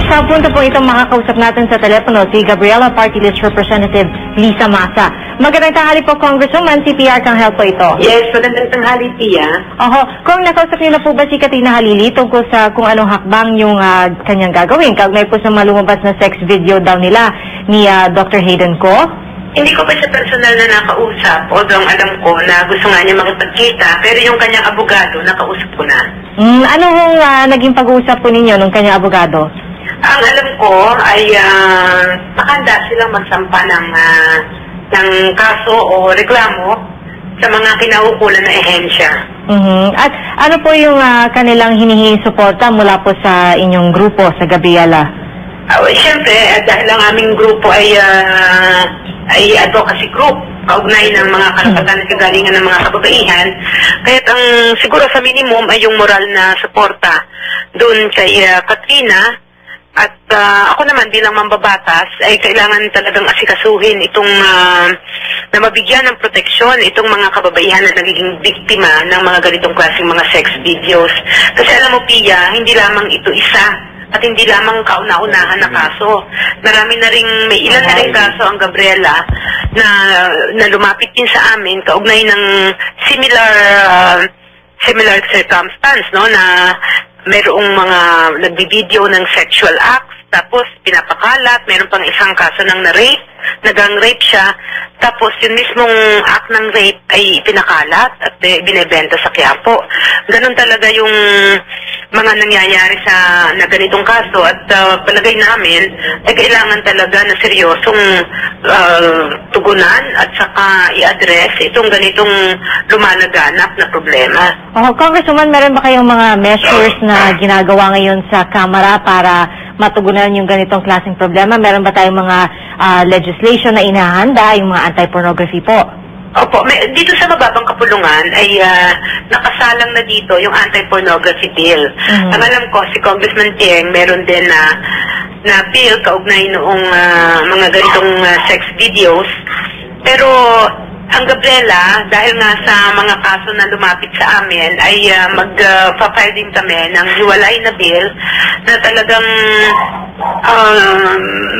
Sa punto po itong makakausap natin sa telepono si Gabriela Party List Representative Lisa Masa. Magandang tanghali po, Congresswoman. CPR kang help po ito. Yes, magandang tanghali, Tia. Kung nakausap niyo na po ba si Katrina Halili tungkol sa kung anong hakbang yung kanyang gagawin, kaugnay po sa malumabas na sex video daw nila ni Dr. Hayden Ko? Hindi ko pa siya personal na nakausap, although alam ko na gusto nga niya makipagkita, pero yung kanyang abogado, nakausap ko na. Ano hong naging pag-uusap po ninyo nung kanyang abogado? Ang alam ko ay nakahanda silang magsampa ng kaso o reklamo sa mga kinaukulan na ehensya. At ano po yung kanilang hinihingi suporta mula po sa inyong grupo sa Gabriela? Siyempre, dahil ang aming grupo ay advocacy group, kaugnay ng mga karapatan at kagalingan ng mga kababaihan, kaya't ang siguro sa minimum ay yung moral na suporta doon kay Katrina. At ako naman bilang mambabatas ay kailangan talagang asikasuhin itong na mabigyan ng proteksyon itong mga kababaihan na nagiging biktima ng mga ganitong klaseng mga sex videos. Kasi alam mo, Pia, hindi lamang ito isa at hindi lamang kauna-unahan na kaso. Marami na rin, may ilan na rin kaso ang Gabriela na lumapit din sa amin kaugnay ng similar circumstance, no, na mayroong mga nagbibideo ng sexual acts, tapos pinapakalat, mayroon pang isang kaso ng nagang-rape siya, tapos yung mismong act ng rape ay pinakalat at binebenta sa Quiapo. Ganun talaga yung mga nangyayari na ganitong kaso at palagay namin ay kailangan talaga na seryosong tugunan at saka i-address itong ganitong lumalaganap na problema. Congresswoman, meron ba kayong mga measures na ginagawa ngayon sa Kamara para matugunan yung ganitong klaseng problema? Meron ba tayong mga legislation na inahanda, yung mga anti-pornography po? Opo, dito sa mababang kapulungan ay nakasalang na dito yung anti-pornography bill. Ang alam ko, si Congressman Tieng meron din na bill kaugnay noong mga ganitong sex videos. Pero ang Gabriela, dahil nga sa mga kaso na lumapit sa amin, ay mag-file din kami ng hiwalay na bill na talagang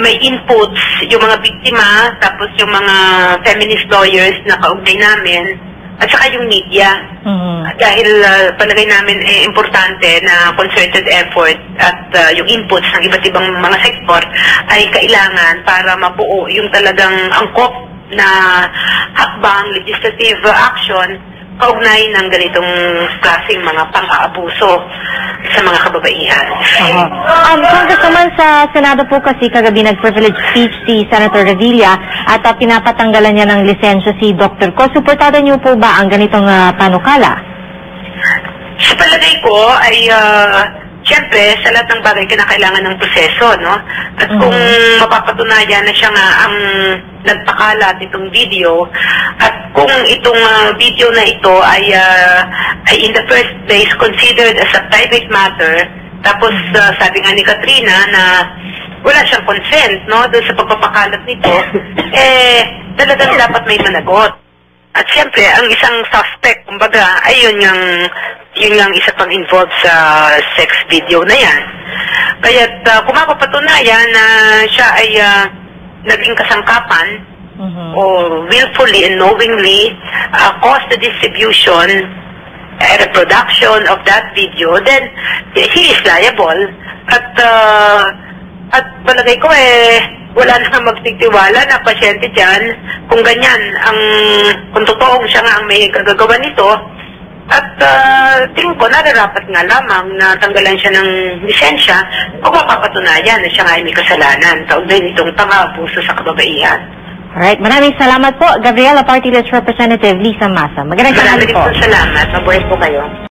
may inputs yung mga biktima, tapos yung mga feminist lawyers na kaugnay namin, at saka yung media. Dahil palagay namin importante na concerted effort at yung inputs ng iba't ibang mga sektor ay kailangan para mabuo yung talagang angkop na hakbang legislative action kaugnay ng ganitong klaseng mga pang-aabuso sa mga kababaihan. Congresswoman, sa Senado po kasi kagabi nag-privilege speech si Senator Revilla at pinapatanggalan niya ng lisensya si Dr. Ko. Suportada niyo po ba ang ganitong panukala? Sa palagay ko ay siyempre, sa lahat ng bagay, kinakailangan ng proseso, no? At kung mapapatunayan na siya nga ang nagpakalat itong video, at kung itong video na ito ay in the first place considered as a private matter, tapos sabi nga ni Katrina na wala siyang consent, no, doon sa pagpapakalat nito, talagang dapat may managot. At siyempre, ang isang suspect, kumbaga, ay yun yung isa pang involved sa sex video na yan. Kaya't kung mapapatunayan na siya ay naging kasangkapan o willfully and knowingly caused the distribution and reproduction of that video, then he is liable. At palagay ko wala na magtitiwala na pasyente dyan kung ganyan, kung totoong siya nga ang may kagagawa nito. At tingin ko, nararapat nga lamang na tanggalan siya ng lisensya kung mapapatunayan na siya nga ay may kasalanan kaugnay nitong pang-aabuso sa kababaihan. Alright, maraming salamat po, Gabriela Party List Representative Lisa Masa. Magandang tanghali po. Maraming salamat. Mabuhay po kayo.